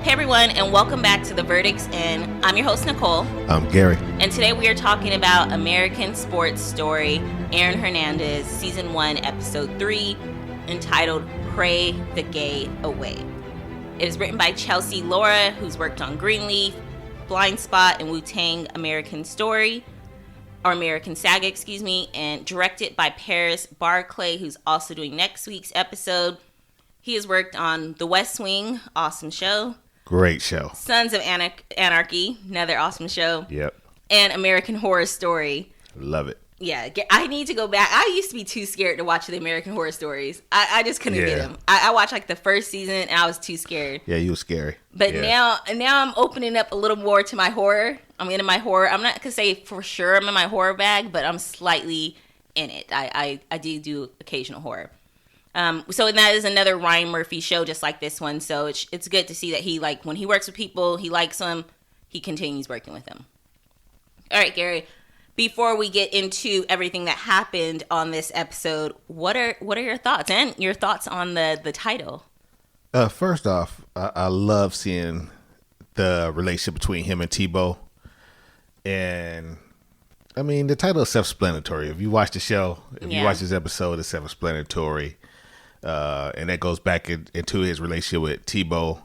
Hey everyone, and welcome back to The Verdicts In. I'm your host, Nicole. I'm Gary. And today we are talking about American Sports Story, Aaron Hernandez, Season 1, Episode 3, entitled Pray the Gay Away. It is written by Chelsea Laura, who's worked on Greenleaf, Blind Spot, and Wu-Tang American Story, or American Saga, and directed by Paris Barclay, who's also doing next week's episode. He has worked on The West Wing, awesome show. Great show. Sons of Anarchy, another awesome show. Yep. And American Horror Story. Love it. Yeah, I need to go back. I used to be too scared to watch the American Horror Stories. I just couldn't get them. I watched like the first season and I was too scared. Yeah, you were scary. But now I'm opening up a little more to my horror. I'm into my horror. I'm not gonna say for sure I'm in my horror bag, but I'm slightly in it. I do occasional horror. So that is another Ryan Murphy show just like this one. So it's good to see that he, like, when he works with people, he likes them, he continues working with them. All right, Gary, before we get into everything that happened on this episode, what are your thoughts and your thoughts on the title? First off, I love seeing the relationship between him and Tebow. And I mean, the title is self-explanatory. If you watch the show, you watch this episode, it's self-explanatory. And that goes back into his relationship with Tebow.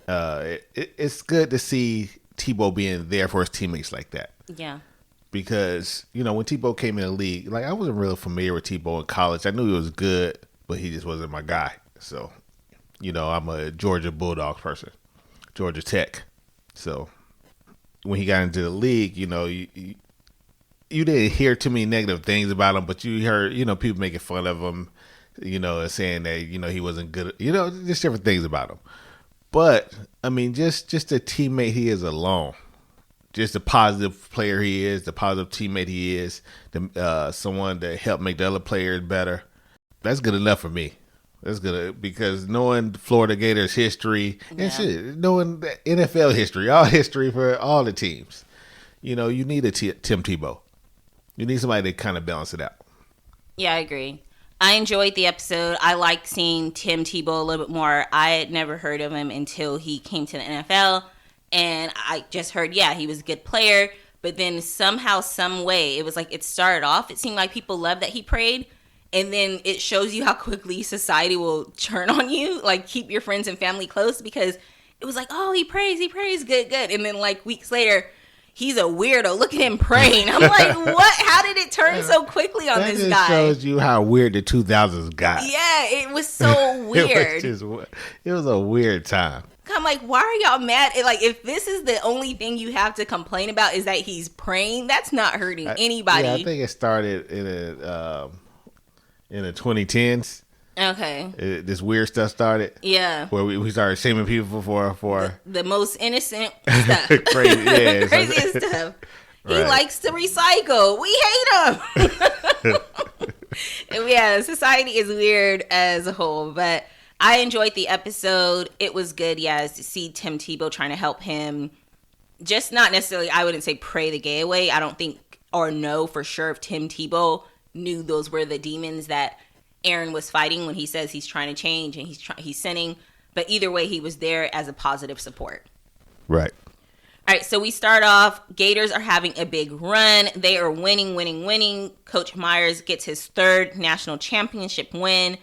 It's good to see Tebow being there for his teammates like that. Yeah. Because, when Tebow came in the league, like, I wasn't really familiar with Tebow in college. I knew he was good, but he just wasn't my guy. So, I'm a Georgia Bulldogs person, Georgia Tech. So when he got into the league, you didn't hear too many negative things about him, but you heard, people making fun of him, and saying that, he wasn't good, just different things about him. But, I mean, just the teammate he is alone, just the positive player he is, the positive teammate he is, someone that helped make the other players better. That's good enough for me. That's good, because knowing Florida Gators history and knowing the NFL history, all history for all the teams, you need a Tim Tebow. You need somebody to kind of balance it out. Yeah, I agree. I enjoyed the episode. I liked seeing Tim Tebow a little bit more. I had never heard of him until he came to the NFL. And I just heard, he was a good player. But then somehow, some way, it was like it started off. It seemed like people loved that he prayed. And then it shows you how quickly society will turn on you. Like, keep your friends and family close. Because it was like, oh, he prays, good. And then like weeks later, he's a weirdo. Look at him praying. I'm like, what? How did it turn so quickly on this guy? That shows you how weird the 2000s got. Yeah, it was so weird. It was a weird time. I'm like, why are y'all mad? Like, if this is the only thing you have to complain about is that he's praying, that's not hurting anybody. Yeah, I think it started in the 2010s. Okay. This weird stuff started. Yeah. Where we started shaming people for the most innocent stuff. Craziest stuff. Right. He likes to recycle. We hate him. Yeah, society is weird as a whole, but I enjoyed the episode. It was good, to see Tim Tebow trying to help him. Just not necessarily, I wouldn't say pray the gay away. I don't think or know for sure if Tim Tebow knew those were the demons that Aaron was fighting when he says he's trying to change and he's sinning. But either way, he was there as a positive support. Right. All right, so we start off. Gators are having a big run. They are winning. Coach Myers gets his third national championship win.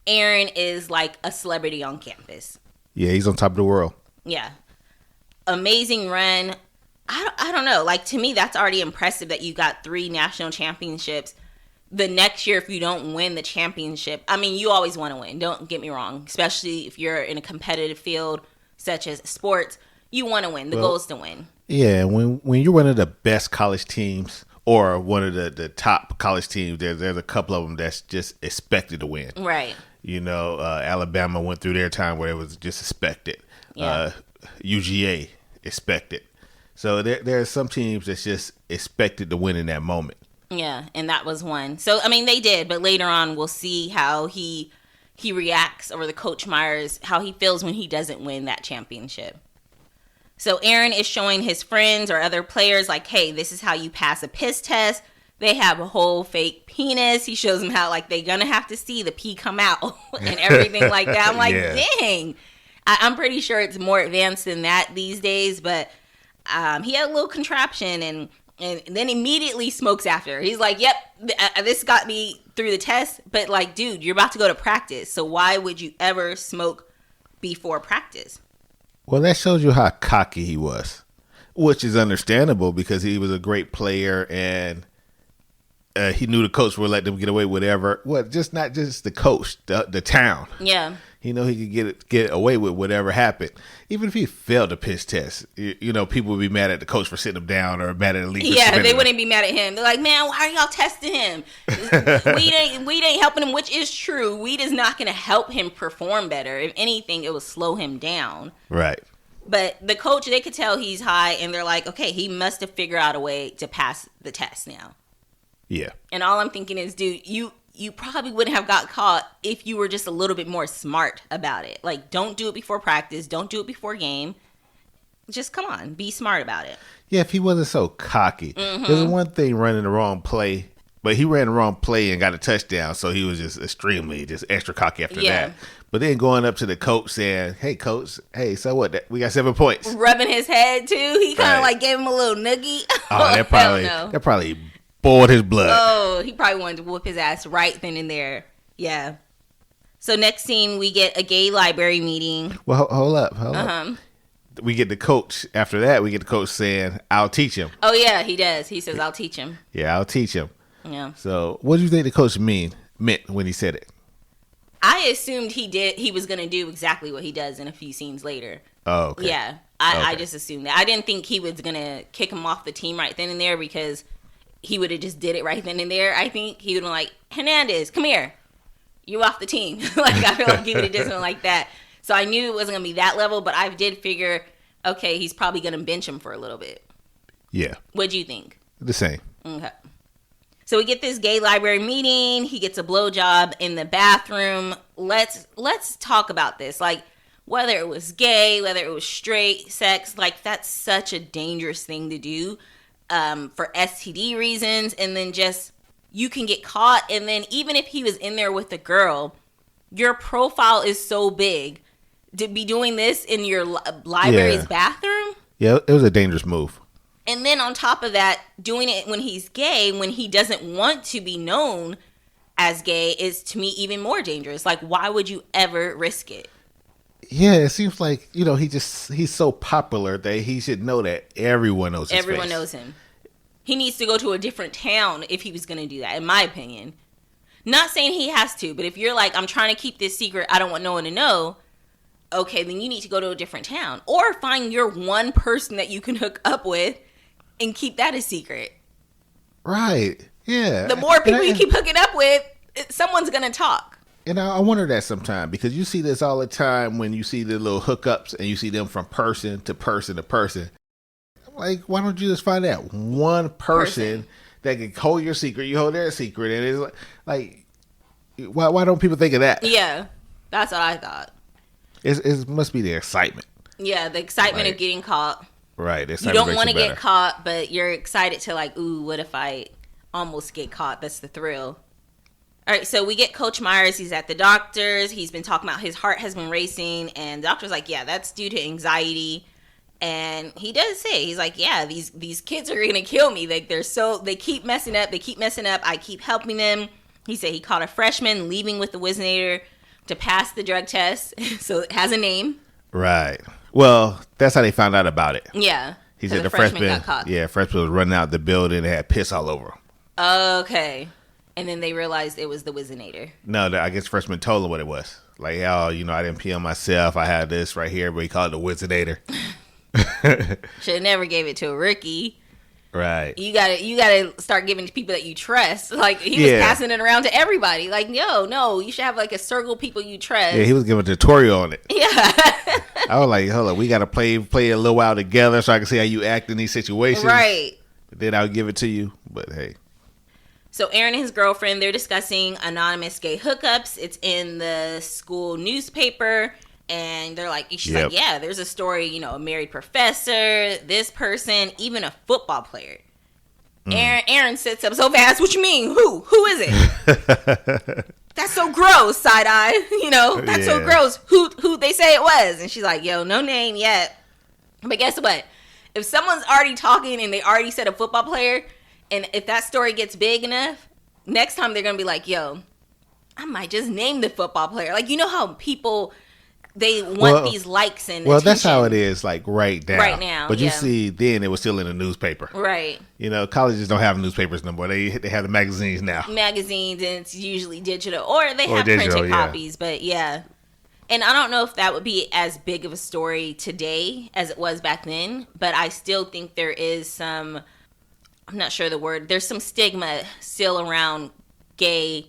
Aaron is like a celebrity on campus. Yeah, he's on top of the world. Yeah. Amazing run. I don't know. Like, to me, that's already impressive that you got 3 national championships. The next year, if you don't win the championship, I mean, you always want to win. Don't get me wrong. Especially if you're in a competitive field such as sports, you want to win. The goal is to win. Yeah, when you're one of the best college teams or one of the top college teams, there's a couple of them that's just expected to win. Right. Alabama went through their time where it was just expected. Yeah. UGA expected. So there are some teams that's just expected to win in that moment. Yeah, and that was one. So, I mean, they did, but later on we'll see how he reacts, or the Coach Myers, how he feels when he doesn't win that championship. So Aaron is showing his friends or other players, like, hey, this is how you pass a piss test. They have a whole fake penis. He shows them how, like, they're going to have to see the pee come out and everything like that. I'm like, dang. I'm pretty sure it's more advanced than that these days, but he had a little contraption and then immediately smokes after. He's like, yep, this got me through the test, but like, dude, you're about to go to practice, so why would you ever smoke before practice? Well, that shows you how cocky he was, which is understandable because he was a great player and he knew the coach would let them get away with whatever. Well, just not just the coach, the town. Yeah. He know he could get away with whatever happened. Even if he failed a piss test, people would be mad at the coach for sitting him down or mad at the league. Yeah, they wouldn't be mad at him. They're like, man, why are y'all testing him? Weed ain't helping him, which is true. Weed is not going to help him perform better. If anything, it will slow him down. Right. But the coach, they could tell he's high, and they're like, okay, he must have figured out a way to pass the test now. Yeah. And all I'm thinking is, dude, you probably wouldn't have got caught if you were just a little bit more smart about it. Like, don't do it before practice. Don't do it before game. Just come on, be smart about it. Yeah, if he wasn't so cocky. There's one thing running the wrong play, but he ran the wrong play and got a touchdown, so he was just extra cocky after that. But then going up to the coach saying, hey, coach, hey, so what? We got 7 points. Rubbing his head, too. He kind of like gave him a little noogie. Oh, that probably boiled his blood. Oh, he probably wanted to whoop his ass right then and there. Yeah. So next scene, we get a gay library meeting. Well, hold up. We get the coach. After that, we get the coach saying, I'll teach him. Oh, yeah, he does. He says, I'll teach him. Yeah, I'll teach him. Yeah. So what do you think the coach meant when he said it? I assumed he was going to do exactly what he does in a few scenes later. Oh, okay. Yeah. I just assumed that. I didn't think he was going to kick him off the team right then and there because he would have just did it right then and there. I think he would have been like, Hernandez, come here. You off the team. Like, I feel like he would have done something like that. So I knew it wasn't going to be that level, but I did figure, okay, he's probably going to bench him for a little bit. Yeah. What'd you think? The same. Okay. So we get this gay library meeting. He gets a blowjob in the bathroom. Let's talk about this. Like, whether it was gay, whether it was straight sex, like, that's such a dangerous thing to do for STD reasons. And then just, you can get caught. And then even if he was in there with a girl, your profile is so big. To be doing this in your library's bathroom? Yeah, it was a dangerous move. And then on top of that, doing it when he's gay, when he doesn't want to be known as gay, is to me even more dangerous. Like, why would you ever risk it? Yeah, it seems like, he's so popular that he should know that everyone knows his Everyone face. knows him. He needs to go to a different town if he was going to do that, in my opinion. Not saying he has to, but if you're like, I'm trying to keep this secret, I don't want no one to know, okay, then you need to go to a different town. Or find your one person that you can hook up with and keep that a secret. Right. Yeah. The more people you keep hooking up with, someone's going to talk. And I wonder that sometimes because you see this all the time when you see the little hookups and you see them from person to person to person. Like, why don't you just find that one person that can hold your secret, you hold their secret, and it's like why don't people think of that? Yeah, that's what I thought. It must be the excitement. Yeah, the excitement of getting caught. Right. You don't want to get caught, but you're excited to like, ooh, what if I almost get caught? That's the thrill. All right, so we get Coach Myers. He's at the doctor's. He's been talking about his heart has been racing, and the doctor's like, yeah, that's due to anxiety. And he does say, he's like, yeah, these kids are gonna kill me. Like they keep messing up. I keep helping them. He said he caught a freshman leaving with the Wizinator to pass the drug test, so it has a name. Right. Well, that's how they found out about it. Yeah. He said the freshman got caught. Yeah, freshman was running out the building and had piss all over him. Okay. And then they realized it was the Wizinator. No, I guess freshman told him what it was. Like, I didn't pee on myself. I had this right here, but he called it the Wizinator. Should have never gave it to a rookie. Right. You gotta start giving to people that you trust. Like, he was passing it around to everybody. Like, no, you should have like a circle of people you trust. Yeah, he was giving a tutorial on it. Yeah. I was like, hold on, we gotta play a little while together so I can see how you act in these situations. Right. Then I'll give it to you. But hey. So Aaron and his girlfriend, they're discussing anonymous gay hookups. It's in the school newspaper. And they're like, she's like, yeah, there's a story, a married professor, this person, even a football player. Aaron sits up so fast. What you mean? Who is it? that's so gross, side eye. That's so gross. Who they say it was? And she's like, yo, no name yet. But guess what? If someone's already talking and they already said a football player, and if that story gets big enough, next time they're going to be like, yo, I might just name the football player. Like, how people, they want these likes and attention. That's how it is, like, right now. But you yeah. see, then it was still in the newspaper. Right. Colleges don't have newspapers no more. They have the magazines now. Magazines, and it's usually digital. Or they have printed copies, but yeah. And I don't know if that would be as big of a story today as it was back then, but I still think there is some, I'm not sure the word, there's some stigma still around gay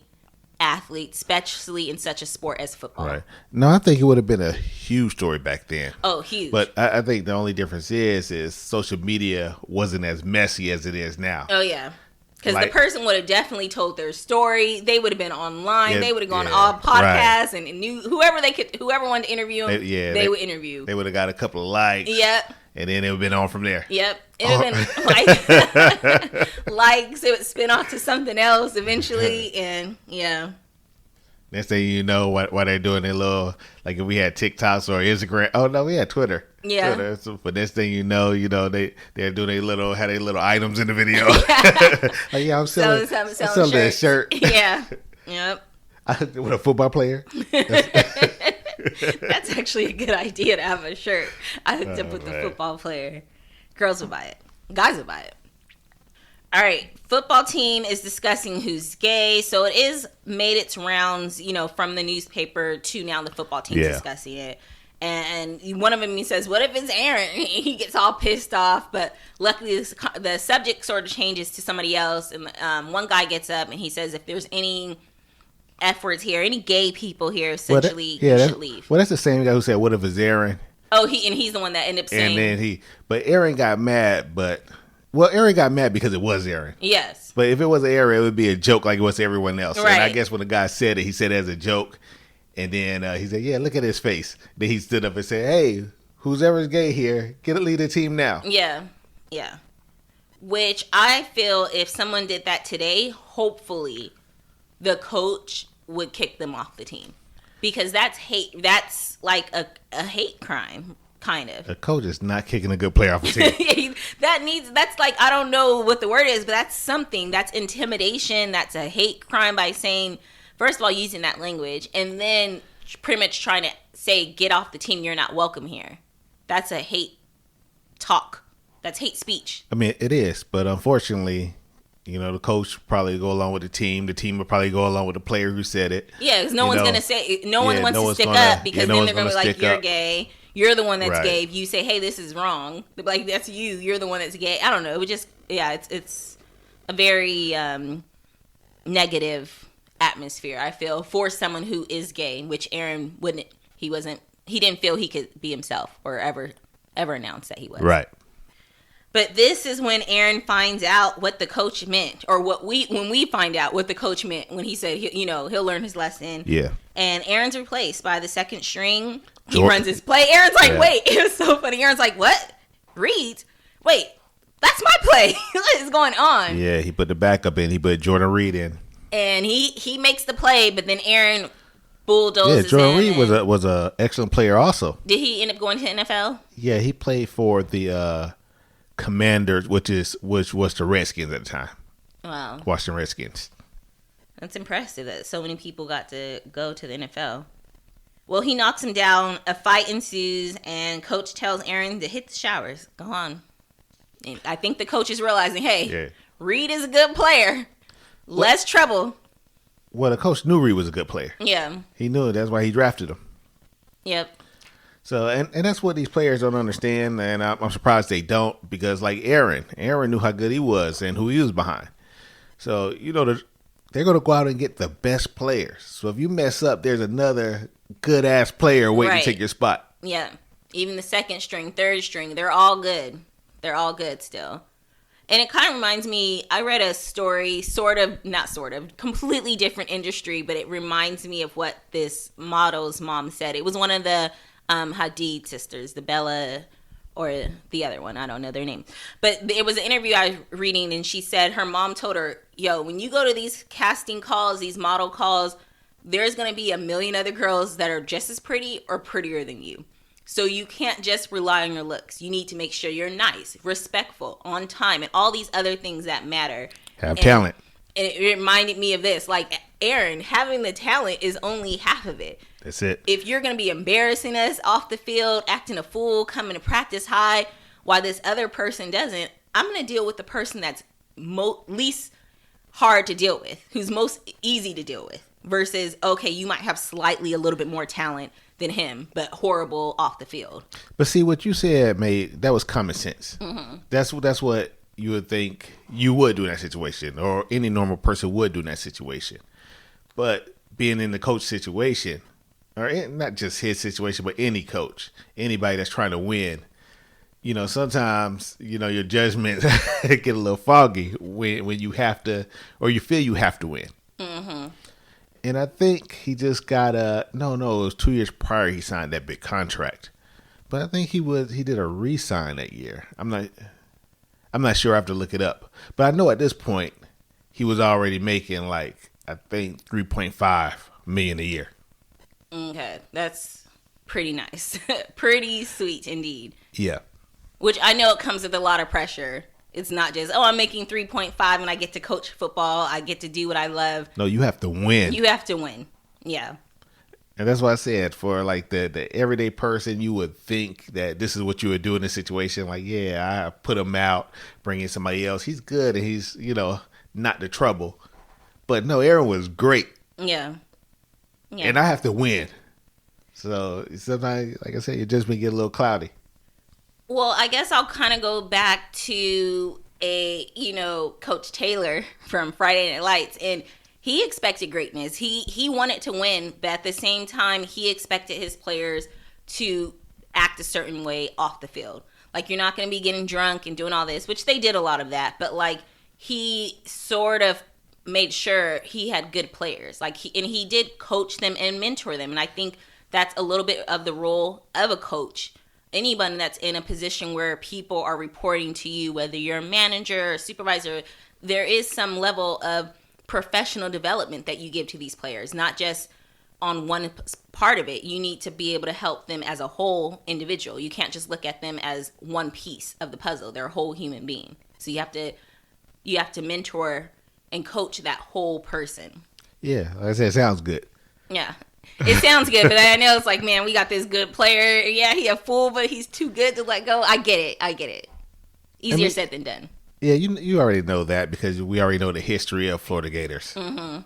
athletes, especially in such a sport as football. Right. No, I think it would have been a huge story back then. Oh, huge. But I think the only difference is social media wasn't as messy as it is now. Oh, yeah. Because the person would have definitely told their story. They would have been online. Yeah, they would have gone all podcasts and knew whoever wanted to interview them. They would interview. They would have got a couple of likes. Yep. And then it would have been on from there. Yep. It would have been likes. It would spin off to something else eventually, and yeah. Next thing you know, what they're doing their little, like if we had TikToks or Instagram. Oh no, we had Twitter. Yeah. Twitter. So, but next thing you know, they're doing their little items in the video. Like, yeah, I'm selling that shirt. Yeah. Yep. With a football player. That's actually a good idea to have a shirt. I hooked up with the football player. Girls would buy it. Guys would buy it. All right, football team is discussing who's gay, so it is made its rounds, from the newspaper to now the football team discussing it. And one of them says, "What if it's Aaron?" He gets all pissed off, but luckily the subject sort of changes to somebody else. And one guy gets up and he says, "If there's any F words here, any gay people here, essentially, you should leave." Well, that's the same guy who said, "What if it's Aaron?" Oh, he's the one that ended up saying. And then but Aaron got mad, Aaron got mad because it was Aaron. Yes. But if it was Aaron, it would be a joke like it was to everyone else. Right. And I guess when the guy said it, he said it as a joke. And then he said, yeah, look at his face. Then he stood up and said, hey, who's ever gay here, lead the team now. Yeah. Yeah. Which I feel if someone did that today, hopefully the coach would kick them off the team. Because that's hate. That's like a hate crime. Kind of. A coach is not kicking a good player off a team. That's like, I don't know what the word is, but that's something. That's intimidation. That's a hate crime by saying, first of all, using that language, and then pretty much trying to say, get off the team, you're not welcome here. That's a hate talk. That's hate speech. I mean, it is, but unfortunately, the coach probably go along with the team. The team will probably go along with the player who said it. Yeah, because no one's going to say, no one wants to stick up, because then they're going to be like, you're gay. You're the one that's gay. If you say, hey, this is wrong, they'll be like, that's you. You're the one that's gay. I don't know. It would just, it's a very negative atmosphere, I feel, for someone who is gay, which Aaron he didn't feel he could be himself or ever announce that he was. Right. But this is when Aaron finds out what the coach meant, or when we find out what the coach meant when he said, he'll learn his lesson. Yeah. And Aaron's replaced by the second string. He runs his play. Aaron's like, wait, it was so funny. Aaron's like, what? Reed? Wait, that's my play. What is going on? Yeah, he put the backup in. He put Jordan Reed in. And he makes the play, but then Aaron bulldozes. Yeah, Jordan Reed was a excellent player also. Did he end up going to NFL? Yeah, he played for the Commanders, which was the Redskins at the time. Wow. Washington Redskins. That's impressive that so many people got to go to the NFL. Well, he knocks him down. A fight ensues, and coach tells Aaron to hit the showers. Go on. And I think the coach is realizing, hey, Reed is a good player. Less trouble. Well, the coach knew Reed was a good player. Yeah. He knew it. That's why he drafted him. Yep. So, and that's what these players don't understand, and I'm surprised they don't, because like Aaron knew how good he was and who he was behind. So, they're going to go out and get the best players. So if you mess up, there's another good-ass player waiting to take your spot. Yeah. Even the second string, third string, they're all good. They're all good still. And it kind of reminds me, I read a story, completely different industry, but it reminds me of what this model's mom said. It was one of the Hadid sisters, the Bella or the other one. I don't know their name. But it was an interview I was reading, and she said her mom told her, yo, when you go to these casting calls, these model calls, there's going to be a million other girls that are just as pretty or prettier than you. So you can't just rely on your looks. You need to make sure you're nice, respectful, on time, and all these other things that matter. Have talent. And it reminded me of this. Like, Aaron, having the talent is only half of it. That's it. If you're going to be embarrassing us off the field, acting a fool, coming to practice high, while this other person doesn't, I'm going to deal with the person that's least hard to deal with, who's most easy to deal with, versus, okay, you might have slightly a little bit more talent than him, but horrible off the field. But see, what you said, that was common sense. Mm-hmm. That's what you would think you would do in that situation, or any normal person would do in that situation. But being in the coach situation, or not just his situation, but any coach, anybody that's trying to win, sometimes, your judgment get a little foggy when you have to, or you feel you have to win. Mm-hmm. And I think he just got it was 2 years prior he signed that big contract. But I think he did a re-sign that year. I'm not sure. I have to look it up. But I know at this point he was already making I think $3.5 million a year. Okay, that's pretty nice. Pretty sweet indeed. Yeah. Which I know it comes with a lot of pressure. It's not just, I'm making 3.5 and I get to coach football. I get to do what I love. No, you have to win. You have to win. Yeah. And that's what I said. For the everyday person, you would think that this is what you would do in this situation. I put him out, bring in somebody else. He's good and he's, not the trouble. But no, Aaron was great. Yeah. And I have to win. So sometimes, like I said, your judgment get a little cloudy. Well, I guess I'll kind of go back to Coach Taylor from Friday Night Lights, and he expected greatness. He wanted to win, but at the same time, he expected his players to act a certain way off the field. You're not going to be getting drunk and doing all this, which they did a lot of that, but he sort of made sure he had good players. He did coach them and mentor them, and I think that's a little bit of the role of a coach. Anyone that's in a position where people are reporting to you, whether you're a manager or supervisor, there is some level of professional development that you give to these players, not just on one part of it. You need to be able to help them as a whole individual. You can't just look at them as one piece of the puzzle. They're a whole human being. So you have to mentor and coach that whole person. Yeah, like I said, it sounds good. Yeah. It sounds good, but I know it's man, we got this good player. Yeah, he a fool, but he's too good to let go. I get it. Easier said than done. Yeah, you already know that because we already know the history of Florida Gators. Mm-hmm.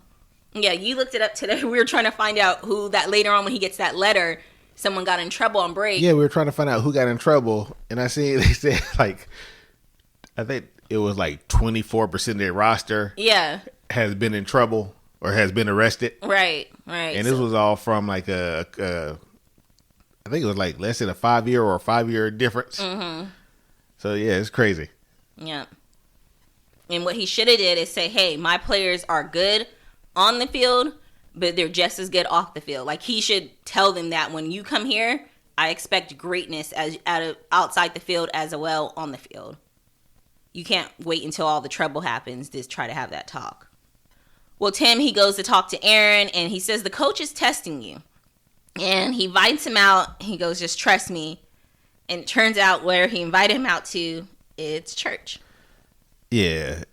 Yeah, you looked it up today. We were trying to find out who that later on when he gets that letter, someone got in trouble on break. Yeah, we were trying to find out who got in trouble, and I see they said I think it was 24% of their roster. Yeah, has been in trouble or has been arrested. Right. And this was all from I think it was less than a 5-year difference. Mm-hmm. So yeah, it's crazy. Yeah. And what he should have did is say, hey, my players are good on the field, but they're just as good off the field. He should tell them that when you come here, I expect greatness outside the field as well on the field. You can't wait until all the trouble happens to try to have that talk. Well, Tim, he goes to talk to Aaron, and he says, the coach is testing you. And he invites him out. He goes, just trust me. And it turns out where he invited him out to, it's church. Yeah.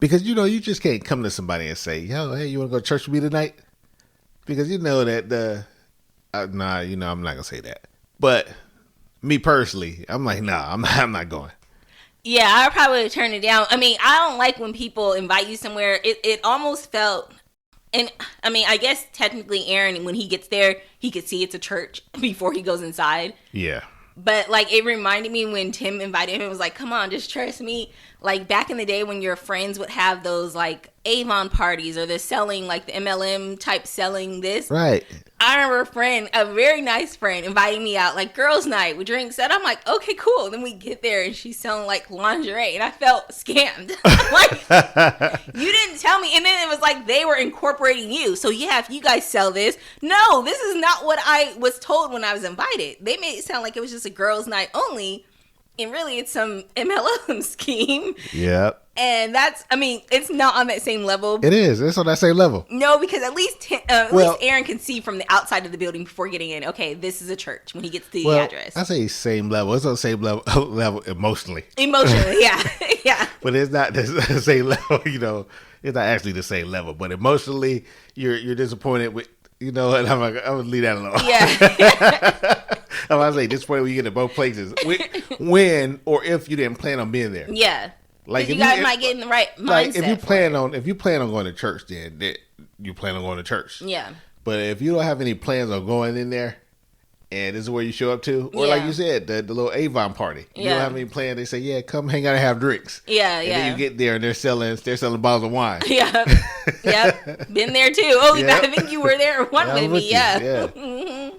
Because, you just can't come to somebody and say, yo, hey, you want to go to church with me tonight? Because you know that I'm not going to say that. But me personally, I'm nah, I'm not going. Yeah, I probably would turn it down. I mean, I don't like when people invite you somewhere. It almost felt, and I mean, I guess technically Aaron, when he gets there, he could see it's a church before he goes inside. Yeah. But it reminded me when Tim invited him, it was come on, just trust me. Back in the day when your friends would have those Avon parties or they're selling the MLM type selling this. Right. I remember a very nice friend, inviting me out, girls' night with drinks. And I'm okay, cool. Then we get there and she's selling lingerie. And I felt scammed. You didn't tell me. And then it was they were incorporating you. So yeah, if you guys sell this. No, this is not what I was told when I was invited. They made it sound like it was just a girls' night only. And really, it's some MLM scheme. Yep. And it's not on that same level. It is. It's on that same level. No, because at least Aaron can see from the outside of the building before getting in, okay, this is a church when he gets the address. I say same level. It's on the same level emotionally. Emotionally, yeah. Yeah. But it's not the same level, It's not actually the same level. But emotionally, you're disappointed with, and I'm like, I would leave that alone. Yeah. I was like, this point when you get to both places, when or if you didn't plan on being there. Yeah. Like you guys might get in the right mindset. Like if you plan on going to church, then you plan on going to church. Yeah. But if you don't have any plans on going in there, and this is where you show up to, or like you said, the little Avon party, you don't have any plans. They say, yeah, come hang out and have drinks. Yeah, and then you get there and they're selling bottles of wine. Yeah. Yep. Been there too. Oh, I think you were there one with me. Yeah. Mm-hmm.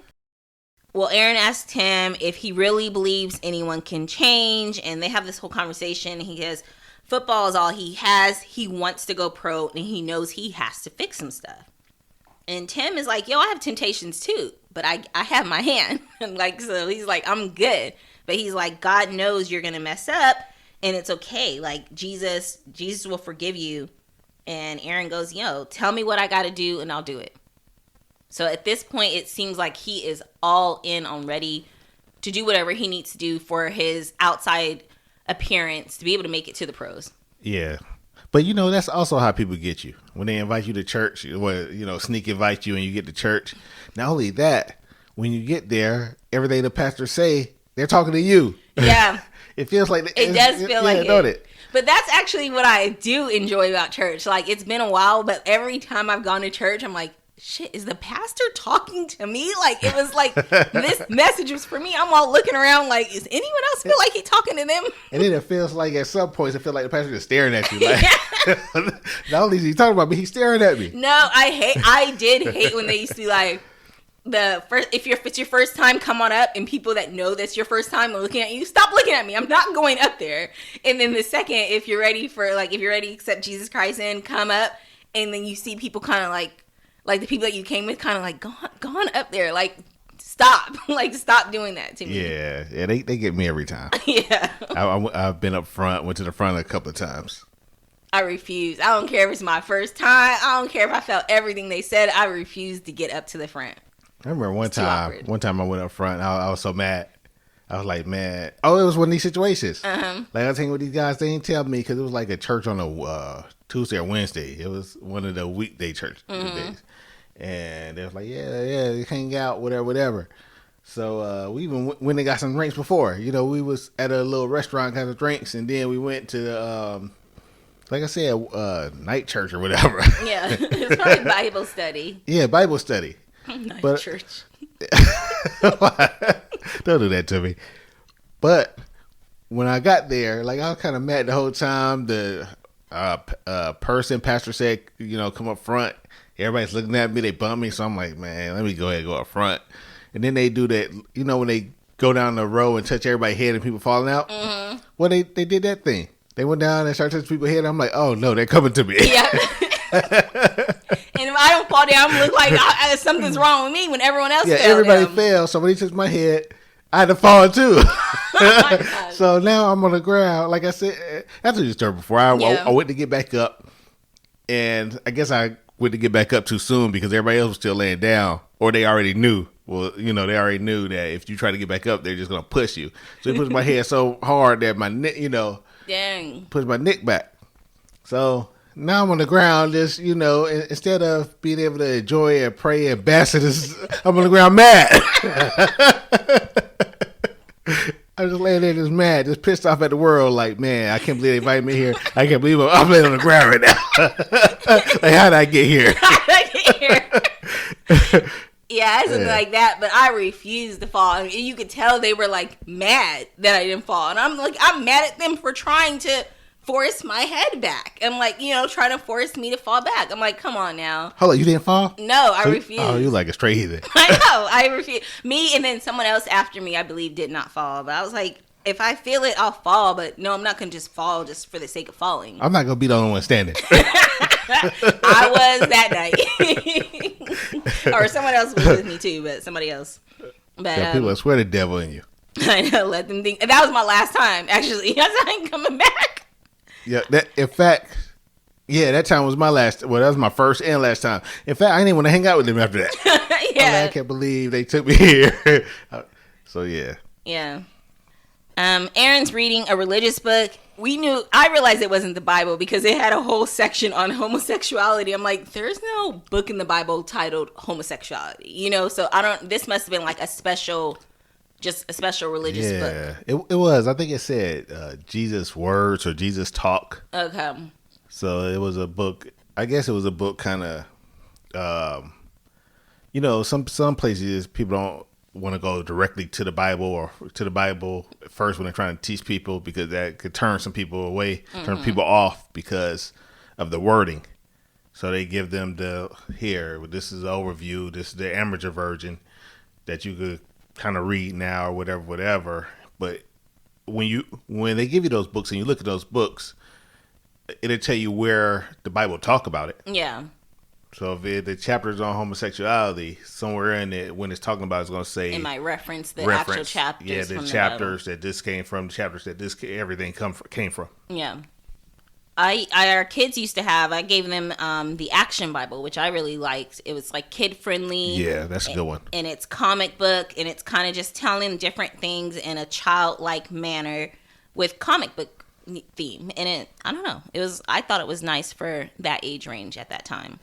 Well, Aaron asked him if he really believes anyone can change, and they have this whole conversation. He says, football is all he has. He wants to go pro, and he knows he has to fix some stuff. And Tim is like, yo, I have temptations too, but I have my hand. And so he's like, I'm good. But he's like, God knows you're going to mess up, and it's okay. Like, Jesus will forgive you. And Aaron goes, yo, tell me what I got to do, and I'll do it. So at this point, it seems like he is all in on ready to do whatever he needs to do for his outside appearance to be able to make it to the pros. Yeah. But, that's also how people get you. When they invite you to church, sneak invite you and you get to church. Not only that, when you get there, everything the pastor say, they're talking to you. Yeah. It feels like it does feel like it. But that's actually what I do enjoy about church. Like, it's been a while, but every time I've gone to church, I'm like, shit, is the pastor talking to me? Like, it was like, this message was for me. I'm all looking around like, is anyone else feel like he talking to them? And then it feels like at some points, it feels like the pastor is staring at you. Like, not only is he talking about me, he's staring at me. No, I did hate when they used to like, if it's your first time, come on up, and people that know that's your first time are looking at you, stop looking at me. I'm not going up there. And then the second, if you're ready to accept Jesus Christ in, come up, and then you see people kind of like the people that you came with kind of like, gone up there. Like, stop. Like, stop doing that to me. Yeah, they get me every time. Yeah. I've been up front, went to the front a couple of times. I refuse. I don't care if it's my first time. I don't care if I felt everything they said. I refuse to get up to the front. I remember one time I went up front. I was so mad. I was like, man. Oh, it was one of these situations. Uh-huh. Like, I was hanging with these guys. They didn't tell me because it was like a church on a Tuesday or Wednesday. It was one of the weekday church days. And they was like, yeah, hang out, whatever. So we even went and got some drinks before. We was at a little restaurant, got some drinks, and then we went to, like I said, night church or whatever. Yeah, it's probably Bible study. Yeah, Bible study. Night church. Don't do that to me. But when I got there, like, I was kind of mad the whole time. The pastor said, come up front. Everybody's looking at me. They bump me. So I'm like, man, let me go ahead and go up front. And then they do that, when they go down the row and touch everybody's head and people falling out. Mm-hmm. Well, they did that thing. They went down and started touching people's head. I'm like, oh, no, they're coming to me. Yeah. And if I don't fall down, I'm look like something's wrong with me when everyone else fell. Yeah, everybody fell. So when he touched my head, I had to fall too. Oh, so now I'm on the ground. Like I said, that's what you started before. I went to get back up. And I guess I went to get back up too soon because everybody else was still laying down, or they already knew. Well, they already knew that if you try to get back up, they're just going to push you. So he pushed my head so hard that my neck, dang, pushed my neck back. So now I'm on the ground, just, instead of being able to enjoy and pray and bask in this, I'm on the ground mad. I'm just laying there just mad, just pissed off at the world. Like, man, I can't believe they invited me here. I can't believe I'm laying on the ground right now. Like, how did I get here? Yeah, something like that. But I refused to fall. And you could tell they were like mad that I didn't fall. And I'm like, I'm mad at them for trying to force my head back. I'm like, trying to force me to fall back. I'm like, come on now. Hold on, you didn't fall? No, I refused. Oh, you like a straight heathen. I know, I refused. Me and then someone else after me, I believe, did not fall. But I was like, if I feel it, I'll fall. But no, I'm not going to just fall just for the sake of falling. I'm not going to be the only one standing. I was that night. Or someone else was with me too, but somebody else. But people swear the devil in you. I know, let them think. That was my last time, actually. I ain't coming back. Yeah, in fact, that time was my last. Well, that was my first and last time. In fact, I didn't want to hang out with them after that. Yeah. I can't believe they took me here. So, yeah. Yeah. Aaron's reading a religious book. I realized it wasn't the Bible because it had a whole section on homosexuality. I'm like, there's no book in the Bible titled homosexuality, so this must have been like a special religious book. Yeah, it was. I think it said Jesus Words or Jesus Talk. Okay. So it was a book. I guess it was a book kind of, some places people don't want to go directly to the Bible or to the Bible first when they're trying to teach people because that could turn some people away, turn people off because of the wording. So they give them this is the overview, this is the amateur version that you could kind of read now or whatever. But when they give you those books and you look at those books, it'll tell you where the Bible talk about it. Yeah. So if the chapters on homosexuality, somewhere in it, when it's talking about, it's going to say... It might reference the actual chapters. Yeah, the chapters that this came from, the chapters that everything came from. Yeah. Our kids used to have, I gave them the Action Bible, which I really liked. It was like kid friendly. Yeah, that's a good one. And it's comic book, and it's kind of just telling different things in a childlike manner with comic book theme. And I don't know, I thought it was nice for that age range at that time.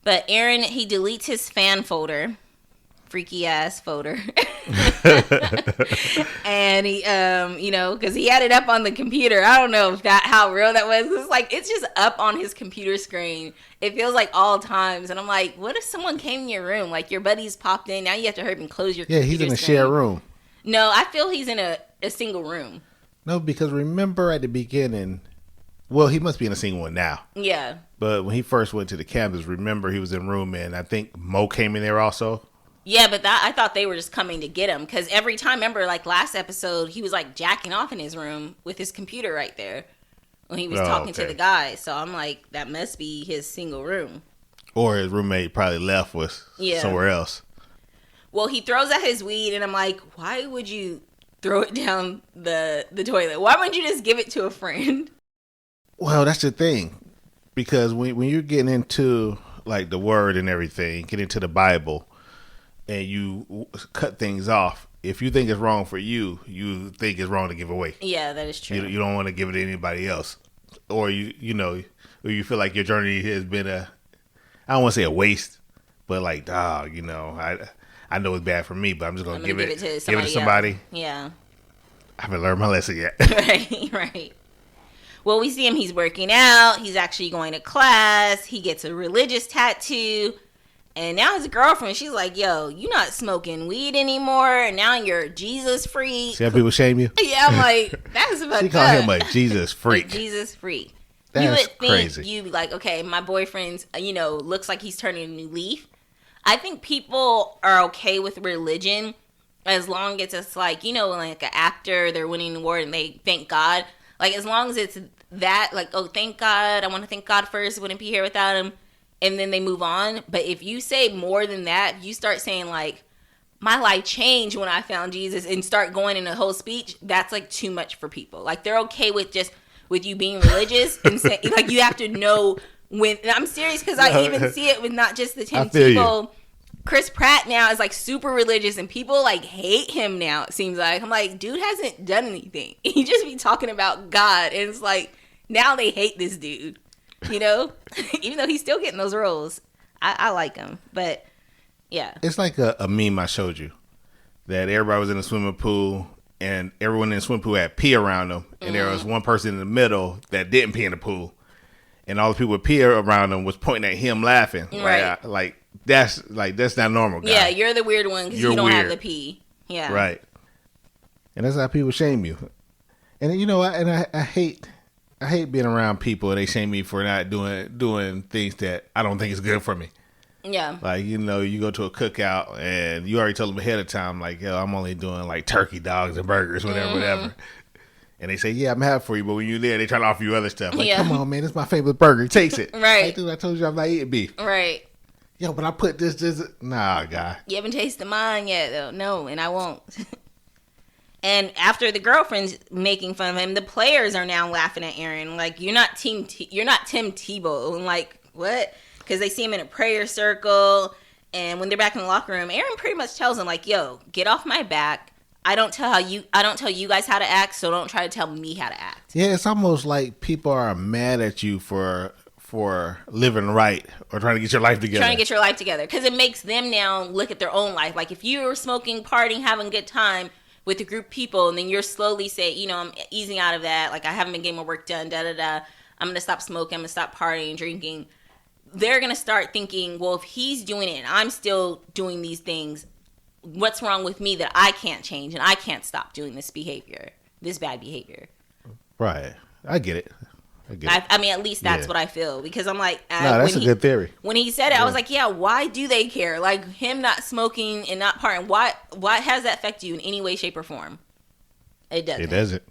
But Aaron, he deletes his fan folder, freaky ass folder. And he, because he had it up on the computer. I don't know how real that was. It's just up on his computer screen. It feels like all times. And I'm like, what if someone came in your room? Like your buddies popped in. Now you have to hurry and close your computer Yeah, he's in a screen. shared room. No, I feel he's in a single room. No, because remember at the beginning, well, he must be in a single one now. Yeah. But when he first went to the campus, remember he was in room and I think Mo came in there also. Yeah, but I thought they were just coming to get him because every time, remember, like last episode, he was like jacking off in his room with his computer right there when he was talking to the guy. So I'm like, that must be his single room. Or his roommate probably left with somewhere else. Well, he throws out his weed, and I'm like, why would you throw it down the toilet? Why wouldn't you just give it to a friend? Well, that's the thing. Because when you're getting into like the word and everything, get into the Bible, and you cut things off, if you think it's wrong for you, you think it's wrong to give away. Yeah, that is true. You don't want to give it to anybody else. Or or you feel like your journey has been I don't want to say a waste, but like, I know it's bad for me, but I'm just going to give it to somebody. Else. Yeah. I haven't learned my lesson yet. Right. Well, we see him. He's working out. He's actually going to class. He gets a religious tattoo. And now his girlfriend, she's like, yo, you're not smoking weed anymore. And now you're Jesus freak. See how people shame you? Yeah, I'm like, that's fucked up. She called him a Jesus freak. Jesus freak. That's you would think crazy. you'd be like, okay, my boyfriend's, looks like he's turning a new leaf. I think people are okay with religion as long as it's like, like an actor, they're winning an award and they thank God. Like, as long as it's that, like, oh, thank God, I want to thank God first, wouldn't be here without him, and then they move on. But if you say more than that, you start saying, like, my life changed when I found Jesus and start going in a whole speech, that's, like, too much for people. Like, they're okay with you being religious and say, like, you have to know when, and I'm serious because I even see it with not just the 10 people. Chris Pratt now is like super religious and people like hate him now, it seems like. I'm like, dude hasn't done anything. He just be talking about God and it's like now they hate this dude, even though he's still getting those roles. I like him, but yeah. It's like a meme I showed you that everybody was in a swimming pool and everyone in the swimming pool had pee around them and there was one person in the middle that didn't pee in the pool and all the people with pee around them was pointing at him laughing. Right. That's not normal, guy. Yeah, you're the weird one because you don't have the pee. Yeah. Right. And that's how people shame you. And I hate being around people and they shame me for not doing things that I don't think is good for me. Yeah. Like, you go to a cookout and you already told them ahead of time, like, yo, I'm only doing like turkey, dogs, and burgers, whatever. And they say, yeah, I'm happy for you. But when you're there, they try to offer you other stuff. Like, come on, man, this is my favorite burger. Taste it. Right. Like, dude, I told you I'm not eating beef. Right. Yo, but I put this. Nah, guy. You haven't tasted mine yet, though. No, and I won't. And after the girlfriend's making fun of him, the players are now laughing at Aaron. Like, you're not Tim Tebow. And like, what? Because they see him in a prayer circle. And when they're back in the locker room, Aaron pretty much tells him, like, yo, get off my back. I don't tell you guys how to act, so don't try to tell me how to act. Yeah, it's almost like people are mad at you for living right or trying to get your life together. Because it makes them now look at their own life. Like, if you're smoking, partying, having a good time with a group of people, and then you're slowly say, you know, I'm easing out of that. Like, I haven't been getting my work done, I'm going to stop smoking. I'm going to stop partying, drinking. They're going to start thinking, well, if he's doing it and I'm still doing these things, what's wrong with me that I can't change and I can't stop doing this bad behavior? Right. I get it. I mean, at least that's what I feel. Because I'm like... no, that's a good theory. When he said it, I was like, yeah, why do they care? Like, him not smoking and not partying, why has that affect you in any way, shape, or form? It doesn't. It doesn't.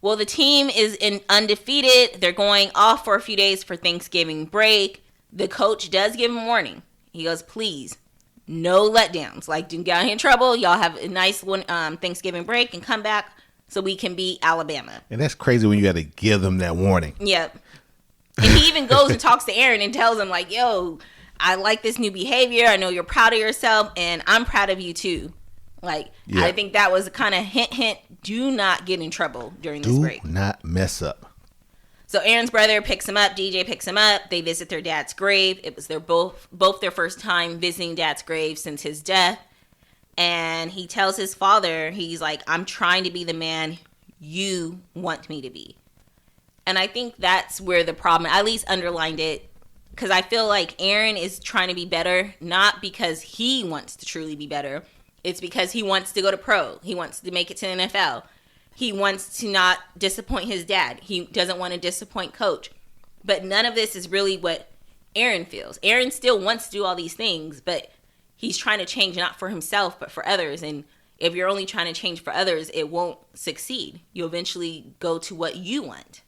Well, the team is undefeated. They're going off for a few days for Thanksgiving break. The coach does give him warning. He goes, please, no letdowns. Like, don't get in trouble. Y'all have a nice one Thanksgiving break and come back so we can beat Alabama. And that's crazy when you got to give them that warning. Yep. And he even goes and talks to Aaron and tells him, like, yo, I like this new behavior. I know you're proud of yourself, and I'm proud of you, too. Like, yeah. I think that was a kind of hint, do not get in trouble during this break. Do not mess up. So Aaron's brother picks him up. DJ picks him up. They visit their dad's grave. It was both their first time visiting dad's grave since his death. And he tells his father, he's like, I'm trying to be the man you want me to be. And I think that's where the problem, at least underlined it, because I feel like Aaron is trying to be better, not because he wants to truly be better. It's because he wants to go to pro. He wants to make it to the NFL. He wants to not disappoint his dad. He doesn't want to disappoint coach. But none of this is really what Aaron feels. Aaron still wants to do all these things, but he's trying to change not for himself, but for others. And if you're only trying to change for others, it won't succeed. You'll eventually go to what you want.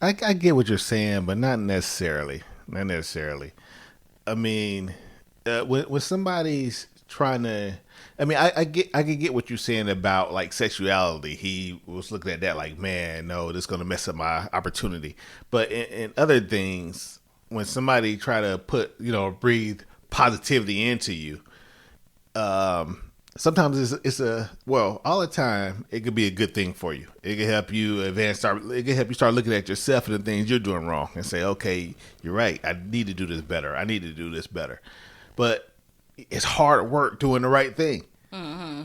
I get what you're saying, but not necessarily. Not necessarily. I mean, when somebody's trying to, I mean, I can get what you're saying about like sexuality. He was looking at that like, man, no, this is going to mess up my opportunity. But in other things, when somebody try to put, breathe positivity into you, sometimes it's all the time, it could be a good thing for you. It can help you advance. It can help you start looking at yourself and the things you're doing wrong and say, okay, you're right. I need to do this better. I need to do this better. But it's hard work doing the right thing. Mm-hmm.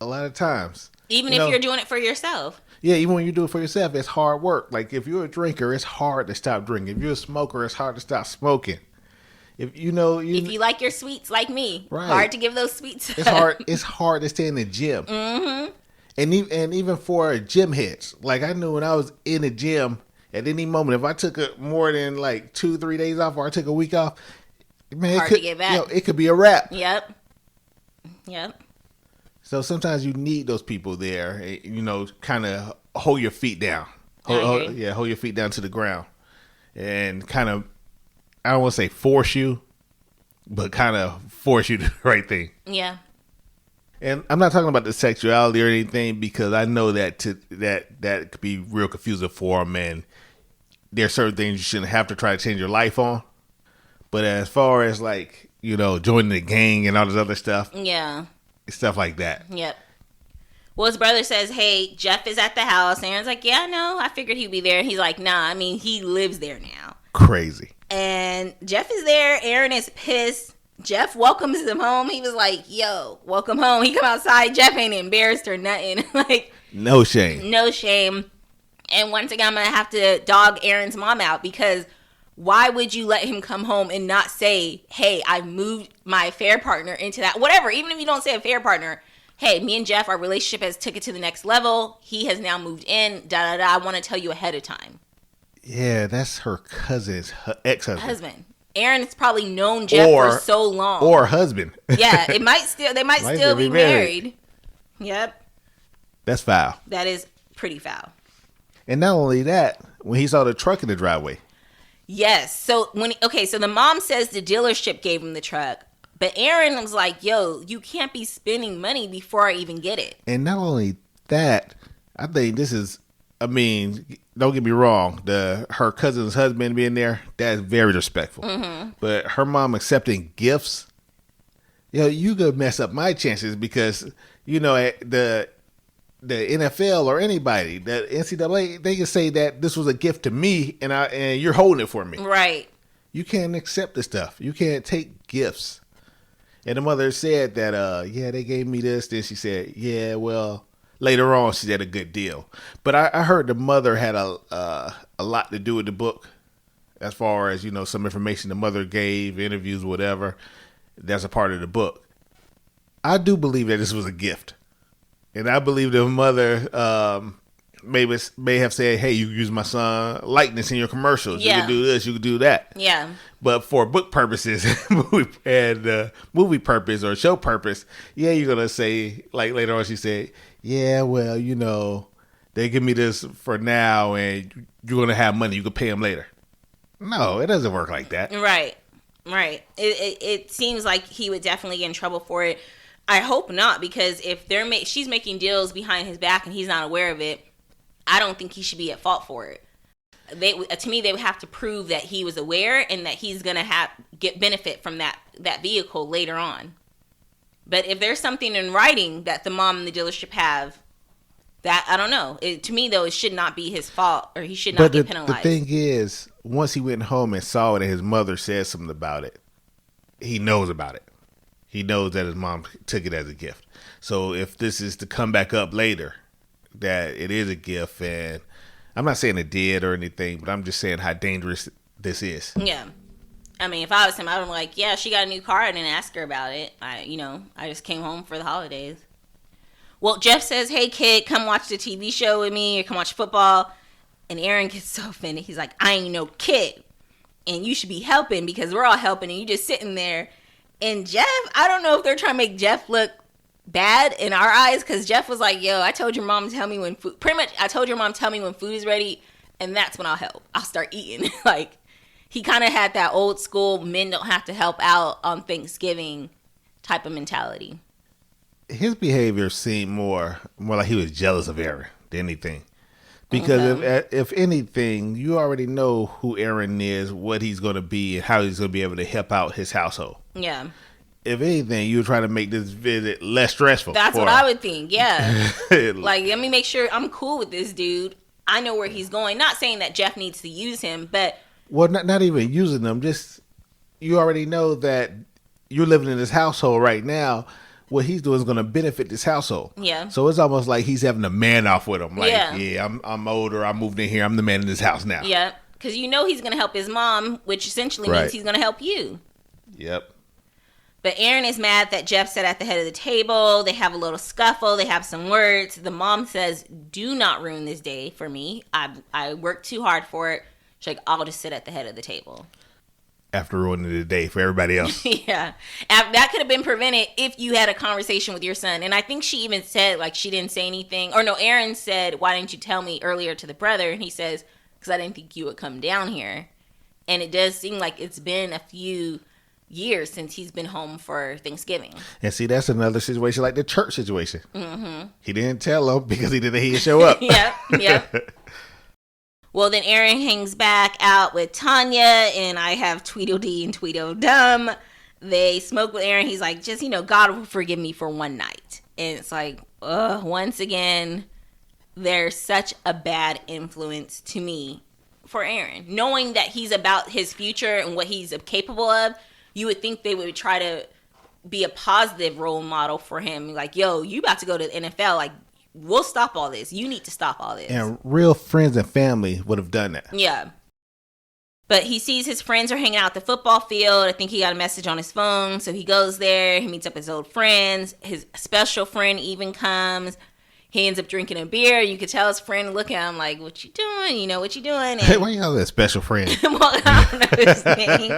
A lot of times. Even if you're doing it for yourself. Yeah, even when you do it for yourself, it's hard work. Like if you're a drinker, it's hard to stop drinking. If you're a smoker, it's hard to stop smoking. If you like your sweets like me, right. Hard to give those sweets up. It's hard to stay in the gym. Mm-hmm. And even for gym hits, like I knew when I was in the gym, at any moment, if I took more than like 2-3 days off, or I took a week off, man, hard to get back. It could be a wrap. Yep. So sometimes you need those people there, kind of hold your feet down. Hold your feet down to the ground, and kind of, I don't want to say force you, but kind of force you to do the right thing. Yeah. And I'm not talking about the sexuality or anything, because I know that that could be real confusing for them, and there are certain things you shouldn't have to try to change your life on. But as far as like, joining the gang and all this other stuff. Yeah. Stuff like that. Yep. Well, his brother says, hey, Jeff is at the house. Aaron's like, yeah, no, I figured he'd be there. He's like, nah, I mean, he lives there now. Crazy. And Jeff is there. Aaron is pissed. Jeff welcomes him home. He was like, yo, welcome home. He come outside. Jeff ain't embarrassed or nothing. Like, no shame. No shame. And once again, I'm going to have to dog Aaron's mom out, because why would you let him come home and not say, hey, I've moved my affair partner into that, whatever, even if you don't say affair partner, hey, me and Jeff, our relationship has took it to the next level. He has now moved in, I want to tell you ahead of time. Yeah, that's her cousin's ex-husband. Aaron has probably known Jeff for so long. Or husband. Yeah, they might still be married. Yep. That's foul. That is pretty foul. And not only that, when he saw the truck in the driveway. Yes. So so the mom says the dealership gave him the truck, But Aaron was like, yo, you can't be spending money before I even get it. And not only that, I think this is, I mean, don't get me wrong, her cousin's husband being there, that's very respectful. Mm-hmm. But her mom accepting gifts, you could mess up my chances because, the NFL or anybody, the NCAA, they can say that this was a gift to me and you're holding it for me. Right. You can't accept this stuff. You can't take gifts. And the mother said that, they gave me this. Then she said, yeah, well, later on she had a good deal. But I heard the mother had a lot to do with the book as far as, some information the mother gave, interviews, whatever. That's a part of the book. I do believe that this was a gift. And I believe the mother may have said, hey, you can use my son likeness in your commercials. Yeah. You can do this, you can do that. Yeah. But for book purposes and movie purpose or show purpose, you're going to say, like later on she said, yeah, well, they give me this for now and you're going to have money. You can pay them later. No, it doesn't work like that. Right. It seems like he would definitely get in trouble for it. I hope not, because if she's making deals behind his back and he's not aware of it, I don't think he should be at fault for it. To me, they would have to prove that he was aware and that he's going to get benefit from that vehicle later on. But if there's something in writing that the mom and the dealership have, that I don't know. To me, though, it should not be his fault, or he should not get penalized. The thing is, once he went home and saw it and his mother said something about it, he knows about it. He knows that his mom took it as a gift. So if this is to come back up later, that it is a gift, and I'm not saying it did or anything, but I'm just saying how dangerous this is. Yeah. I mean, if I was him, I would be like, yeah, she got a new car. I didn't ask her about it. I just came home for the holidays. Well, Jeff says, hey, kid, come watch the TV show with me or come watch football. And Aaron gets so offended. He's like, I ain't no kid. And you should be helping because we're all helping and you just sitting there. And Jeff, I don't know if they're trying to make Jeff look bad in our eyes, because Jeff was like, yo, I told your mom to tell me when food, pretty much I told your mom to tell me when food is ready, and that's when I'll help. I'll start eating. Like, he kind of had that old school men don't have to help out on Thanksgiving type of mentality. His behavior seemed more like he was jealous of Aaron than anything. Because if anything, you already know who Aaron is, what he's going to be, and how he's going to be able to help out his household. Yeah. If anything, you're trying to make this visit less stressful. That's what I would think, yeah. Like, let me make sure I'm cool with this dude. I know where he's going. Not saying that Jeff needs to use him, but... Well, not even using them. Just, you already know that you're living in this household right now. What he's doing is going to benefit this household. Yeah. So it's almost like he's having a man off with him. Like, I'm older. I moved in here. I'm the man in this house now. Yeah. Because he's going to help his mom, which essentially means he's going to help you. Yep. But Aaron is mad that Jeff sat at the head of the table. They have a little scuffle. They have some words. The mom says, do not ruin this day for me. I worked too hard for it. She's like, I'll just sit at the head of the table. After ruining the day for everybody else. Yeah. That could have been prevented if you had a conversation with your son. And I think she even said, like, she didn't say anything. Or no, Aaron said, why didn't you tell me earlier to the brother? And he says, because I didn't think you would come down here. And it does seem like it's been a few years since he's been home for Thanksgiving. And see, that's another situation like the church situation. Mm-hmm. He didn't tell him because he didn't show up. Yep. Well, then Aaron hangs back out with Tanya, and I have Tweedledee and Tweedledum. They smoke with Aaron. He's like, just, God will forgive me for one night. And it's like, once again, there's such a bad influence to me for Aaron. Knowing that he's about his future and what he's capable of, you would think they would try to be a positive role model for him. Like, yo, you about to go to the NFL. Like, we'll stop all this. You need to stop all this. And real friends and family would have done that. Yeah. But he sees his friends are hanging out at the football field. I think he got a message on his phone. So he goes there. He meets up his old friends. His special friend even comes. He ends up drinking a beer. You could tell his friend looking at him like, what you doing? What you doing? And, hey, why you have that special friend? Well, I don't know his name.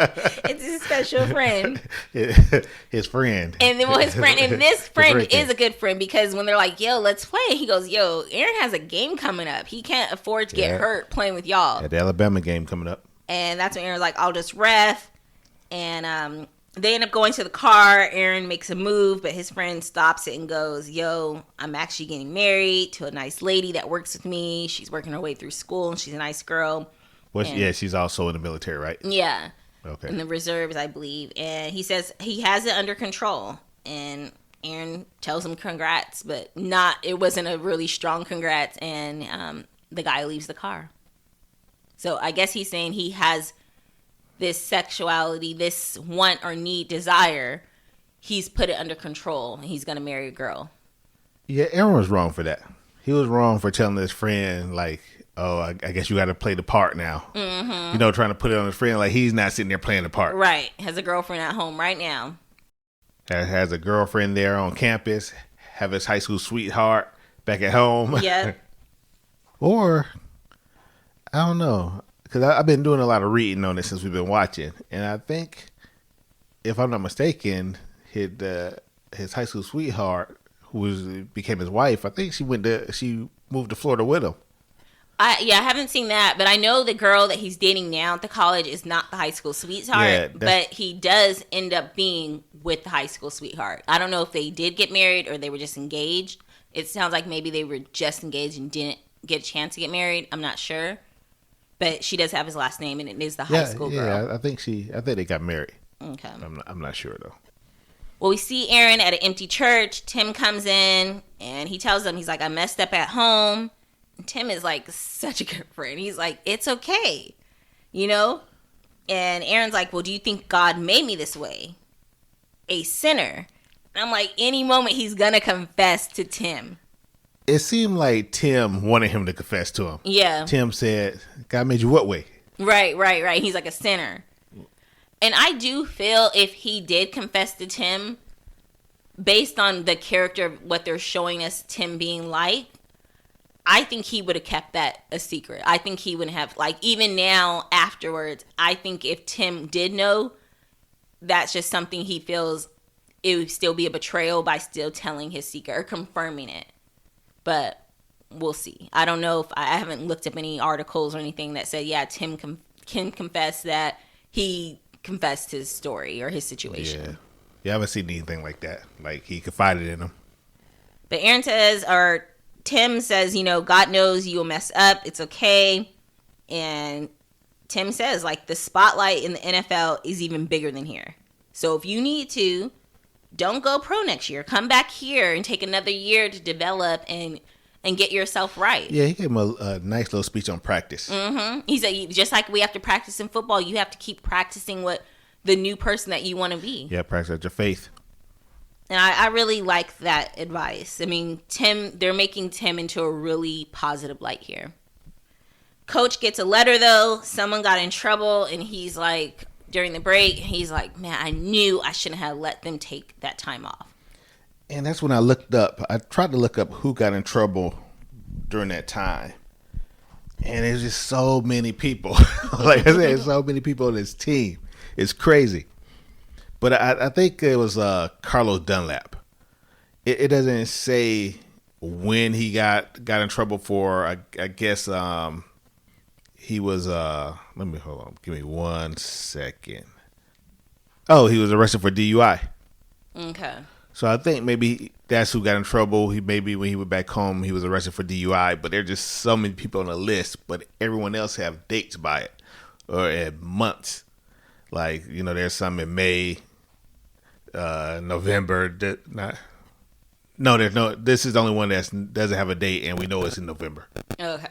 It's his special friend. His friend. And then his friend, and this friend is a good friend because when they're like, yo, let's play. He goes, yo, Aaron has a game coming up. He can't afford to get hurt playing with y'all. At the Alabama game coming up. And that's when Aaron's like, I'll just ref. And They end up going to the car. Aaron makes a move, but his friend stops it and goes, yo, I'm actually getting married to a nice lady that works with me. She's working her way through school, and she's a nice girl. Well, yeah, she's also in the military, right? Yeah. Okay. In the reserves, I believe. And he says he has it under control. And Aaron tells him congrats, but it wasn't a really strong congrats. And the guy leaves the car. So I guess he's saying he has this sexuality, this want or need, desire. He's put it under control, and he's going to marry a girl. Yeah, Aaron was wrong for that. He was wrong for telling his friend, like, oh, I guess you got to play the part now. Mm-hmm. You know, trying to put it on his friend like he's not sitting there playing the part. Right. Has a girlfriend at home right now. Has a girlfriend there on campus. Have his high school sweetheart back at home. Yeah. Or, I don't know. Because I've been doing a lot of reading on this since we've been watching. And I think, if I'm not mistaken, his high school sweetheart, who became his wife, I think she moved to Florida with him. I haven't seen that, but I know the girl that he's dating now at the college is not the high school sweetheart, but he does end up being with the high school sweetheart. I don't know if they did get married or they were just engaged. It sounds like maybe they were just engaged and didn't get a chance to get married. I'm not sure. But she does have his last name, and it is the high school girl. Yeah, I think they got married. Okay. I'm not sure, though. Well, we see Aaron at an empty church. Tim comes in, and he tells them, he's like, I messed up at home. And Tim is like such a good friend. He's like, it's okay, you know? And Aaron's like, well, do you think God made me this way? A sinner. And I'm like, any moment he's going to confess to Tim. It seemed like Tim wanted him to confess to him. Yeah. Tim said, God made you what way? Right. He's like a sinner. And I do feel if he did confess to Tim, based on the character of what they're showing us Tim being like, I think he would have kept that a secret. I think he wouldn't have, like, even now afterwards, I think if Tim did know, that's just something he feels it would still be a betrayal by still telling his secret or confirming it. But we'll see. I don't know if I haven't looked up any articles or anything that said, yeah, Tim can confess that he confessed his story or his situation. Yeah, I haven't seen anything like that. Like he confided in him. But Aaron says, or Tim says, you know, God knows you'll mess up. It's okay. And Tim says, like, the spotlight in the NFL is even bigger than here. So if you need to, don't go pro next year. Come back here and take another year to develop and get yourself right. Yeah, he gave him a nice little speech on practice. Mm-hmm. He said, just like we have to practice in football, you have to keep practicing what the new person that you want to be. Yeah, practice your faith. And I really like that advice. I mean, they're making Tim into a really positive light here. Coach gets a letter, though. Someone got in trouble, and he's like, during the break, he's like, man, I knew I shouldn't have let them take that time off. And that's when I tried to look up who got in trouble during that time. And there's just so many people. Like I said, so many people on this team. It's crazy. But I think it was Carlos Dunlap. It doesn't say when he got in trouble for. I guess he was. Let me hold on. Give me 1 second. Oh, he was arrested for DUI. Okay. So I think maybe that's who got in trouble. Maybe when he went back home, he was arrested for DUI. But there are just so many people on the list. But everyone else have dates by it or at months. Like, you know, there's some in May, November. There's no. This is the only one that doesn't have a date, and we know it's in November. Okay.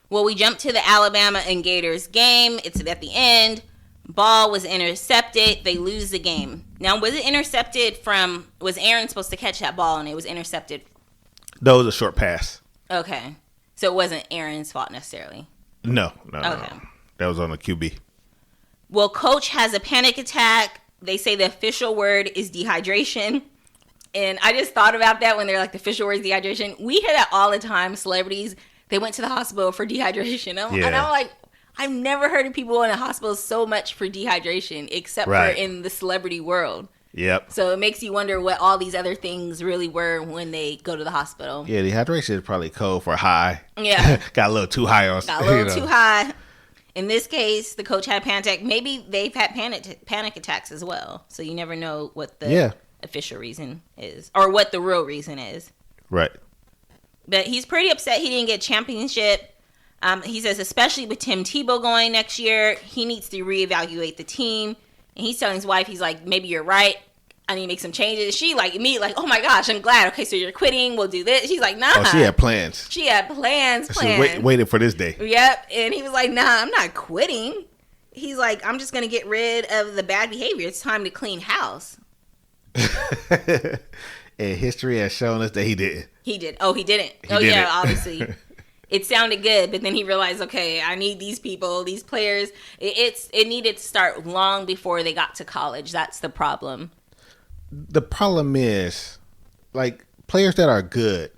Well, we jump to the Alabama and Gators game. It's at the end. Ball was intercepted. They lose the game. Now, was it intercepted from? Was Aaron supposed to catch that ball and it was intercepted? No, it was a short pass. Okay, so it wasn't Aaron's fault necessarily. No. Okay. No. That was on the QB. Well, coach has a panic attack. They say the official word is dehydration. And I just thought about that when they're like, the official word is dehydration. We hear that all the time. Celebrities, they went to the hospital for dehydration. And I'm like, I've never heard of people in a hospital so much for dehydration, except for in the celebrity world. Yep. So it makes you wonder what all these other things really were when they go to the hospital. Yeah, dehydration is probably code for high. Yeah. Got a little too high on. Got a little too high. In this case, the coach had a panic attack. Maybe they've had panic attacks as well. So you never know what the official reason is or what the real reason is. Right. But he's pretty upset he didn't get championship. He says, especially with Tim Tebow going next year, he needs to reevaluate the team. And he's telling his wife, he's like, maybe you're right. I need to make some changes. She like me, like, oh my gosh, I'm glad. Okay, so you're quitting. We'll do this. She's like, nah. Oh, she had plans. She had plans. She waited for this day. Yep. And he was like, nah, I'm not quitting. He's like, I'm just going to get rid of the bad behavior. It's time to clean house. And history has shown us that he didn't. He did. Oh, he didn't. Yeah, obviously. It sounded good, but then he realized, okay, I need these people, these players. It needed to start long before they got to college. That's the problem. The problem is, like, players that are good,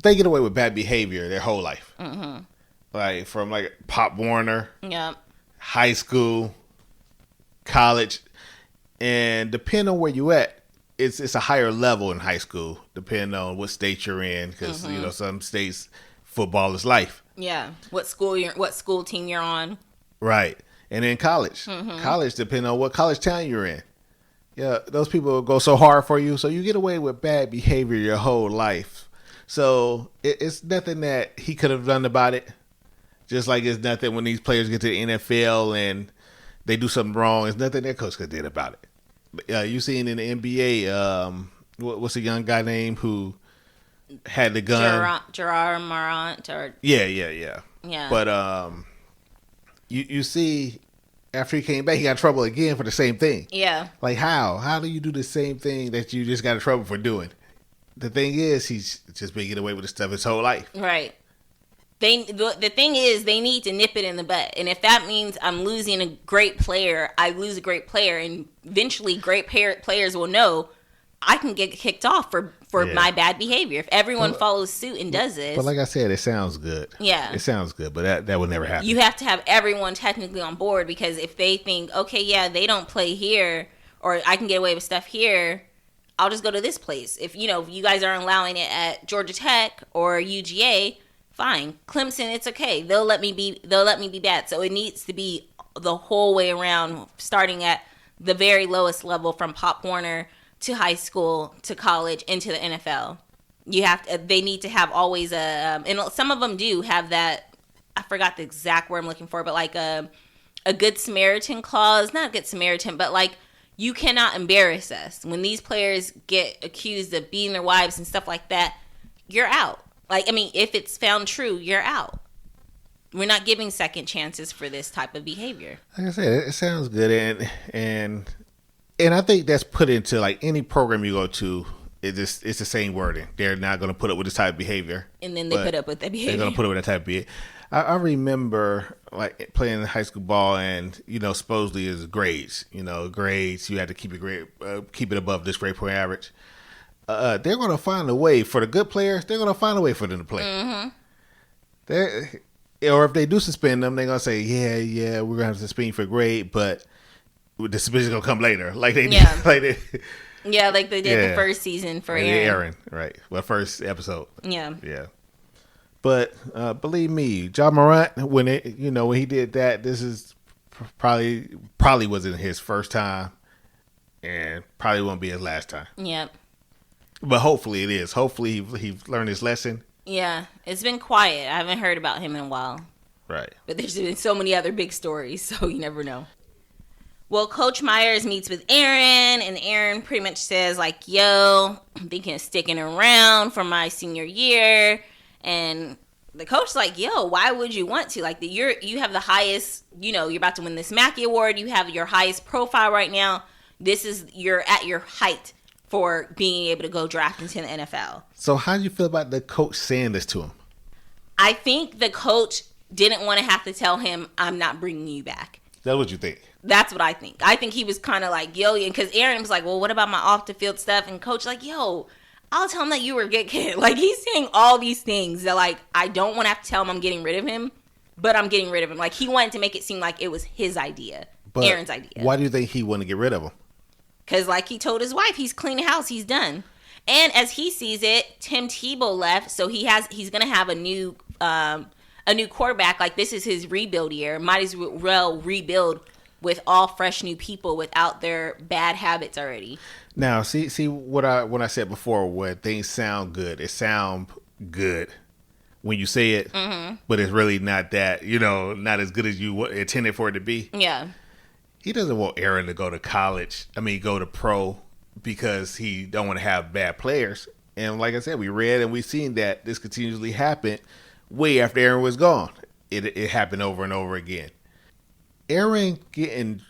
they get away with bad behavior their whole life. Mm-hmm. Like, from, like, Pop Warner, high school, college, and depending on where you at, it's a higher level in high school, depending on what state you're in, because, you know, some states, football is life. Yeah. What school team you're on. Right. And then college. Mm-hmm. College, depending on what college town you're in. Yeah, those people go so hard for you, so you get away with bad behavior your whole life. So it's nothing that he could have done about it. Just like it's nothing when these players get to the NFL and they do something wrong. It's nothing their coach could have did about it. You seen in the NBA, what's the young guy name who had the gun? Gerard Morant. Yeah. But you see, after he came back, he got in trouble again for the same thing. Yeah. Like how? How do you do the same thing that you just got in trouble for doing? The thing is, he's just been getting away with this stuff his whole life. Right. The thing is, they need to nip it in the butt. And if that means I'm losing a great player, I lose a great player. And eventually great players will know I can get kicked off for my bad behavior. If everyone follows suit and does this. But like I said, it sounds good. Yeah. It sounds good, but that would never happen. You have to have everyone technically on board, because if they think, okay, yeah, they don't play here, or I can get away with stuff here, I'll just go to this place. If you guys aren't allowing it at Georgia Tech or UGA, fine. Clemson, it's okay. They'll let me be bad. So it needs to be the whole way around, starting at the very lowest level from Pop Warner to high school to college into the NFL. They need to have always and some of them do have that. I forgot the exact word I'm looking for, but like a good Samaritan clause, not good Samaritan, but like, you cannot embarrass us. When these players get accused of beating their wives and stuff like that, you're out. Like, I mean, if it's found true, you're out. We're not giving second chances for this type of behavior. Like I said, it sounds good, and I think that's put into like any program you go to. It's the same wording. They're not going to put up with this type of behavior, and then they put up with that behavior. They're going to put up with that type of behavior. I remember like playing high school ball, and supposedly is grades. Grades, you had to keep it above this grade point average. They're going to find a way for the good players. They're going to find a way for them to play. Mm-hmm. Or if they do suspend them, they're going to say, yeah, we're going to have to suspend you for grade, but the suspension going to come later, like they did. Like they did the first season for Aaron. Right? Well, first episode. Yeah. But believe me, John Morant, when he did that, this is probably wasn't his first time, and probably won't be his last time. Yep. But hopefully it is. Hopefully he learned his lesson. Yeah, it's been quiet. I haven't heard about him in a while. Right. But there's been so many other big stories, so you never know. Well, Coach Myers meets with Aaron, and Aaron pretty much says, like, yo, I'm thinking of sticking around for my senior year. And the coach's like, yo, why would you want to? Like, you have the highest, you're about to win this Mackey Award. You have your highest profile right now. You're at your height for being able to go draft into the NFL. So how do you feel about the coach saying this to him? I think the coach didn't want to have to tell him, I'm not bringing you back. That's what you think? That's what I think. I think he was kind of like, yo, because Aaron was like, well, what about my off the field stuff? And coach like, yo, I'll tell him that you were a good kid. Like, he's saying all these things that, like, I don't want to have to tell him I'm getting rid of him, but I'm getting rid of him. Like, he wanted to make it seem like it was his idea, Aaron's idea. Why do you think he wanted to get rid of him? Because, like he told his wife, he's cleaning house, he's done. And as he sees it, Tim Tebow left, so he's going to have a a new quarterback. Like, this is his rebuild year. Might as well rebuild with all fresh new people without their bad habits already. Now, see what I said before, when things sound good, it sound good when you say it, but it's really not that, not as good as you intended for it to be. Yeah. He doesn't want Aaron to go to go to pro, because he don't want to have bad players. And like I said, we read and we've seen that this continuously happened way after Aaron was gone. It happened over and over again. Aaron getting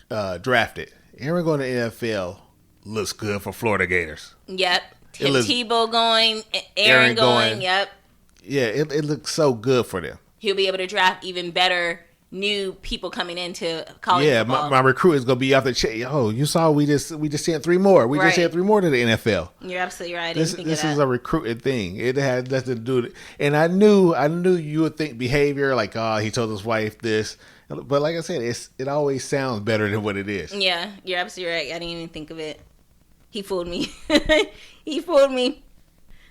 drafted, Aaron going to the NFL looks good for Florida Gators. Yep. Tim Tebow going, Aaron going. Yep. Yeah, it looks so good for them. He'll be able to draft even better new people coming into college football. My recruit is going to be out there. Oh, you saw we just sent 3 more. We just sent 3 more to the NFL. You're absolutely right. This is a recruiting thing. It had nothing to do with it. And I knew you would think behavior, like, oh, he told his wife this. But like I said, it always sounds better than what it is. Yeah, you're absolutely right. I didn't even think of it. He fooled me. He fooled me.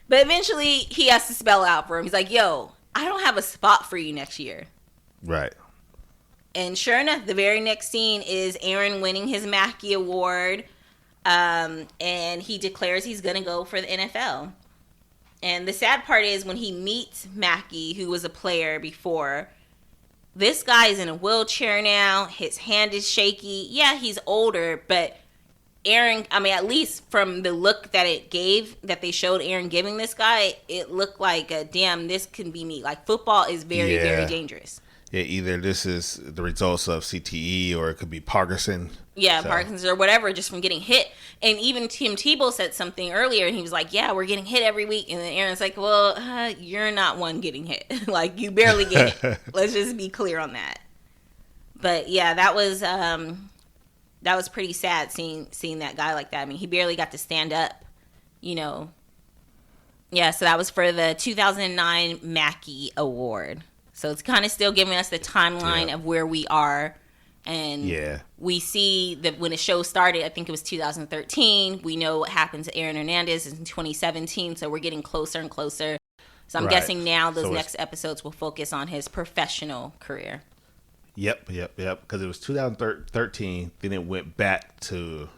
But eventually, he has to spell out for him. He's like, yo, I don't have a spot for you next year. Right. And sure enough, the very next scene is Aaron winning his Mackey Award. And he declares he's going to go for the NFL. And the sad part is when he meets Mackey, who was a player before, this guy is in a wheelchair now. His hand is shaky. Yeah, he's older, but Aaron, at least from the look that they showed Aaron giving this guy, it looked like, damn, this can be me. Like, football is very, very dangerous. Yeah, either this is the results of CTE or it could be Parkinson. Yeah, Parkinson's or whatever, just from getting hit. And even Tim Tebow said something earlier, and he was like, yeah, we're getting hit every week. And then Aaron's like, well, you're not one getting hit. Like, you barely get hit. Let's just be clear on that. But, yeah, that was pretty sad seeing that guy like that. I mean, he barely got to stand up, Yeah, so that was for the 2009 Mackey Award. So it's kind of still giving us the timeline of where we are. And we see that when the show started, I think it was 2013. We know what happened to Aaron Hernandez in 2017. So we're getting closer and closer. So I'm guessing now those next episodes will focus on his professional career. Yep. Because it was 2013. Then it went back to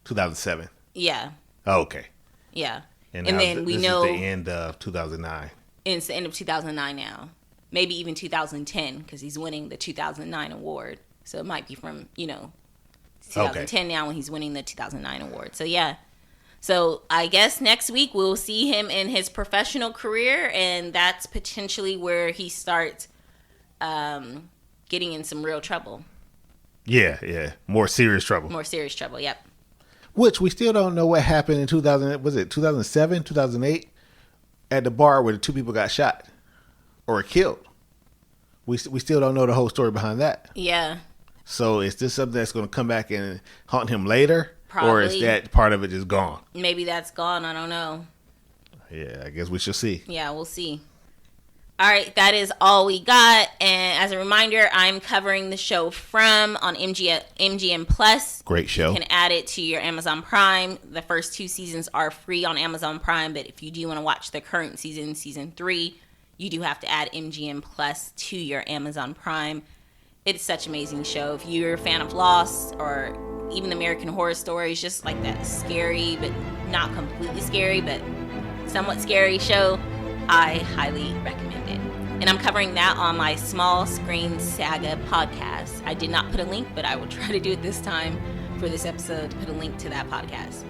2007. Yeah. Oh, okay. Yeah. And then we know is the end of 2009. It's the end of 2009 now. Maybe even 2010, because he's winning the 2009 award. So it might be from, 2010 now when he's winning the 2009 award. So, yeah. So I guess next week we'll see him in his professional career, and that's potentially where he starts getting in some real trouble. Yeah. More serious trouble. Yep. Which we still don't know what happened in 2007, 2008, at the bar where the 2 people got shot or killed. We still don't know the whole story behind that. Yeah. So is this something that's going to come back and haunt him later? Probably. Or is that part of it just gone? Maybe that's gone. I don't know. Yeah, I guess we shall see. Yeah, we'll see. All right, that is all we got. And as a reminder, I'm covering the show on MGM Plus. Great show. You can add it to your Amazon Prime. The first 2 seasons are free on Amazon Prime, but if you do want to watch the current season 3, you do have to add MGM Plus to your Amazon Prime. It's such an amazing show. If you're a fan of Lost or even American Horror Stories, just like that scary, but not completely scary, but somewhat scary show, I highly recommend it. And I'm covering that on my Small Screen Saga podcast. I did not put a link, but I will try to do it this time for this episode to put a link to that podcast.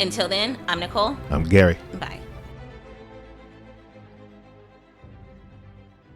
Until then, I'm Nicole. I'm Gary. Bye.